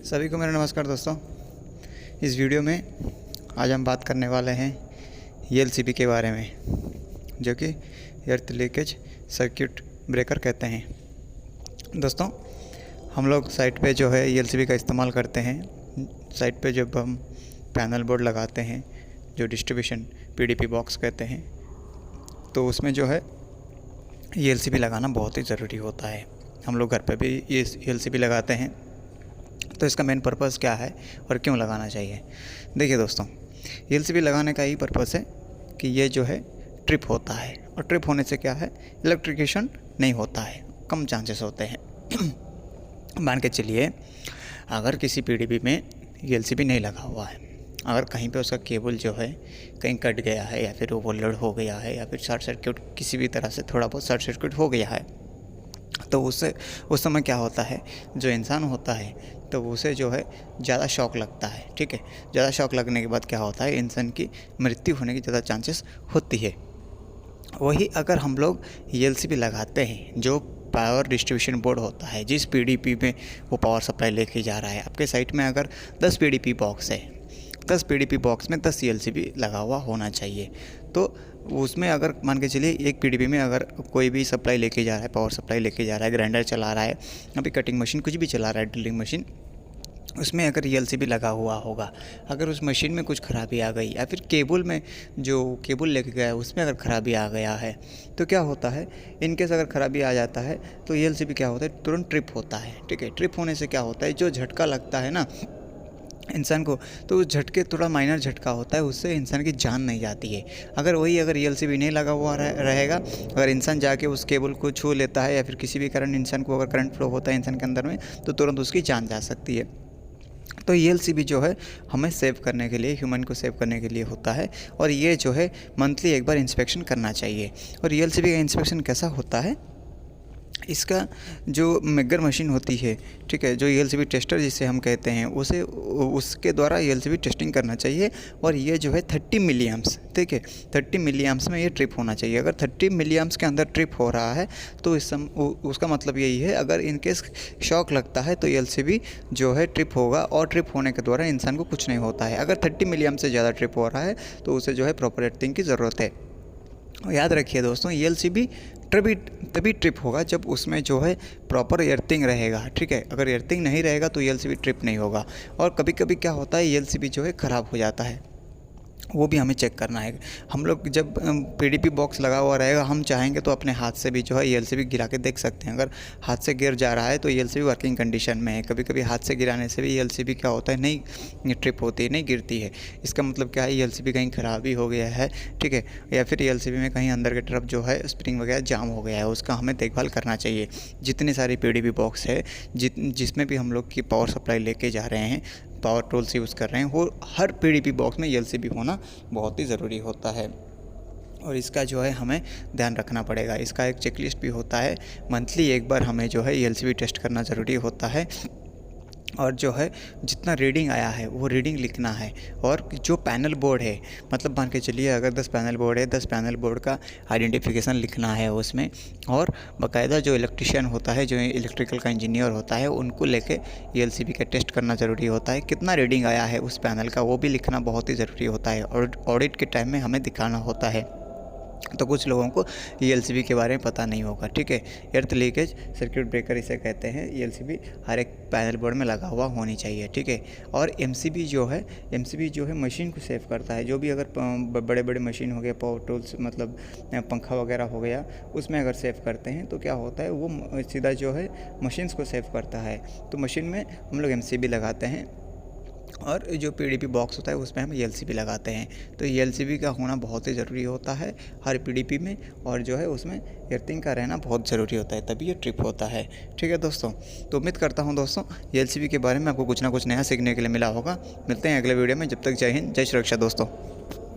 सभी को मेरा नमस्कार दोस्तों। इस वीडियो में आज हम बात करने वाले हैं एलसीबी के बारे में, जो कि एर्थ लीकेज सर्किट ब्रेकर कहते हैं। दोस्तों, हम लोग साइट पे जो है एलसीबी का इस्तेमाल करते हैं। साइट पे जब हम पैनल बोर्ड लगाते हैं, जो डिस्ट्रीब्यूशन पीडीपी बॉक्स कहते हैं, तो उसमें जो है एलसीबी लगाना बहुत ही ज़रूरी होता है। हम लोग घर पे भी ये एलसीबी लगाते हैं। तो इसका मेन पर्पस क्या है और क्यों लगाना चाहिए? देखिए दोस्तों, एलसीबी लगाने का यही पर्पस है कि ये जो है ट्रिप होता है, और ट्रिप होने से क्या है, इलेक्ट्रिकेशन नहीं होता है, कम चांसेस होते हैं। मान के चलिए, अगर किसी पीडीपी में एलसीबी नहीं लगा हुआ है, अगर कहीं पे उसका केबल जो है कहीं कट गया है, या फिर ओवरलोड हो गया है, या फिर शॉर्ट सर्किट किसी भी तरह से थोड़ा बहुत शॉर्ट सर्किट हो गया है, तो उससे उस समय क्या होता है, जो इंसान होता है तो उसे जो है ज़्यादा शॉक लगता है। ठीक है, ज़्यादा शॉक लगने के बाद क्या होता है, इंसान की मृत्यु होने की ज़्यादा चांसेस होती है। वही अगर हम लोग एलसीबी लगाते हैं, जो पावर डिस्ट्रीब्यूशन बोर्ड होता है, जिस पीडीपी में वो पावर सप्लाई लेके जा रहा है, आपके साइट में अगर 10 पीडीपी बॉक्स है, 10 पीडीपी बॉक्स में 10 एलसीबी लगा हुआ होना चाहिए। तो उसमें अगर मान के चलिए एक पीडीपी में अगर कोई भी सप्लाई लेके जा रहा है, पावर सप्लाई लेके जा रहा है, ग्राइंडर चला रहा है, अभी कटिंग मशीन कुछ भी चला रहा है, ड्रिलिंग मशीन, उसमें अगर एलसीबी लगा हुआ होगा, अगर उस मशीन में कुछ खराबी आ गई, या फिर केबल में जो केबल लेके गया है उसमें अगर खराबी आ गया है, तो क्या होता है, इनकेस अगर खराबी आ जाता है तो एलसीबी क्या होता है, तुरंत ट्रिप होता है। ठीक है, ट्रिप होने से क्या होता है, जो झटका लगता है ना इंसान को, तो उस झटके, थोड़ा माइनर झटका होता है, उससे इंसान की जान नहीं जाती है। अगर एलसीबी नहीं लगा हुआ रहेगा, अगर इंसान जाके उस केबल को छू लेता है, या फिर किसी भी कारण इंसान को अगर करंट फ्लो होता है इंसान के अंदर में, तो तुरंत उसकी जान जा सकती है। तो एलसीबी जो है हमें सेव करने के लिए, ह्यूमन को सेव करने के लिए होता है, और ये जो है मंथली एक बार इंस्पेक्शन करना चाहिए। और एलसीबी का इंस्पेक्शन कैसा होता है, इसका जो मेगर मशीन होती है, ठीक है, जो एलसीबी टेस्टर जिसे हम कहते हैं, उसके द्वारा एलसीबी टेस्टिंग करना चाहिए। और ये जो है 30 मिली एम्प्स, ठीक है, 30 मिली एम्प्स में ये ट्रिप होना चाहिए। अगर 30 मिली एम्प्स के अंदर ट्रिप हो रहा है तो उसका मतलब यही है, अगर इनकेस शॉक लगता है तो एलसीबी जो है ट्रिप होगा, और ट्रिप होने के द्वारा इंसान को कुछ नहीं होता है। अगर 30 मिली एम्प्स से ज़्यादा ट्रिप हो रहा है तो उसे जो है प्रॉपर अर्थिंग की ज़रूरत है। याद रखिए दोस्तों, एलसीबी तभी ट्रिप होगा जब उसमें जो है प्रॉपर एर्थिंग रहेगा। ठीक है, अगर एर्थिंग नहीं रहेगा तो एलसीबी ट्रिप नहीं होगा। और कभी कभी क्या होता है, एलसीबी जो है ख़राब हो जाता है, वो भी हमें चेक करना है। हम लोग जब पीडीपी बॉक्स लगा हुआ रहेगा, हम चाहेंगे तो अपने हाथ से भी जो है एलसीबी गिरा के देख सकते हैं। अगर हाथ से गिर जा रहा है तो एलसीबी वर्किंग कंडीशन में है। कभी कभी हाथ से गिराने से भी एलसीबी क्या होता है, नहीं ट्रिप होती है, नहीं गिरती है। इसका मतलब क्या है, एलसीबी कहीं ख़राबी हो गया है, ठीक है, या फिर एलसीबी में कहीं अंदर की तरफ जो है स्प्रिंग वगैरह जाम हो गया है, उसका हमें देखभाल करना चाहिए। जितनी सारी पीडीपी बॉक्स है, जिसमें भी हम लोग की पावर सप्लाई लेके जा रहे हैं, पावर टूल्स यूज़ कर रहे हैं, वो हर पीडीपी बॉक्स में एलसीबी होना बहुत ही ज़रूरी होता है। और इसका जो है हमें ध्यान रखना पड़ेगा। इसका एक चेकलिस्ट भी होता है, मंथली एक बार हमें जो है एलसीबी टेस्ट करना ज़रूरी होता है। और जो है जितना रीडिंग आया है वो रीडिंग लिखना है। और जो पैनल बोर्ड है, मतलब मान के चलिए अगर 10 पैनल बोर्ड है, 10 पैनल बोर्ड का आइडेंटिफिकेशन लिखना है उसमें। और बाकायदा जो इलेक्ट्रिशियन होता है, जो इलेक्ट्रिकल का इंजीनियर होता है, उनको लेके एलसीबी का टेस्ट करना ज़रूरी होता है। कितना रीडिंग आया है उस पैनल का, वो भी लिखना बहुत ही ज़रूरी होता है। और ऑडिट के टाइम में हमें दिखाना होता है। तो कुछ लोगों को एलसीबी के बारे में पता नहीं होगा। ठीक है, एर्थ लीकेज सर्किट ब्रेकर इसे कहते हैं। एलसीबी हर एक पैनल बोर्ड में लगा हुआ होनी चाहिए। ठीक है, और एमसीबी जो है मशीन को सेव करता है। जो भी अगर बड़े बड़े मशीन हो गया, पावर टूल्स मतलब पंखा वगैरह हो गया, उसमें अगर सेव करते हैं तो क्या होता है, वो सीधा जो है मशीन्स को सेव करता है। तो मशीन में हम लोग एमसीबी लगाते हैं, और जो पीडीपी बॉक्स होता है उसमें हम एलसीबी लगाते हैं। तो एलसीबी का होना बहुत ही ज़रूरी होता है हर पीडीपी में, और जो है उसमें एर्थिंग का रहना बहुत ज़रूरी होता है, तभी ये ट्रिप होता है। ठीक है दोस्तों, तो उम्मीद करता हूँ दोस्तों एलसीबी के बारे में आपको कुछ ना कुछ नया सीखने के लिए मिला होगा। मिलते हैं अगले वीडियो में, जब तक जय हिंद, जय सुरक्षा दोस्तों।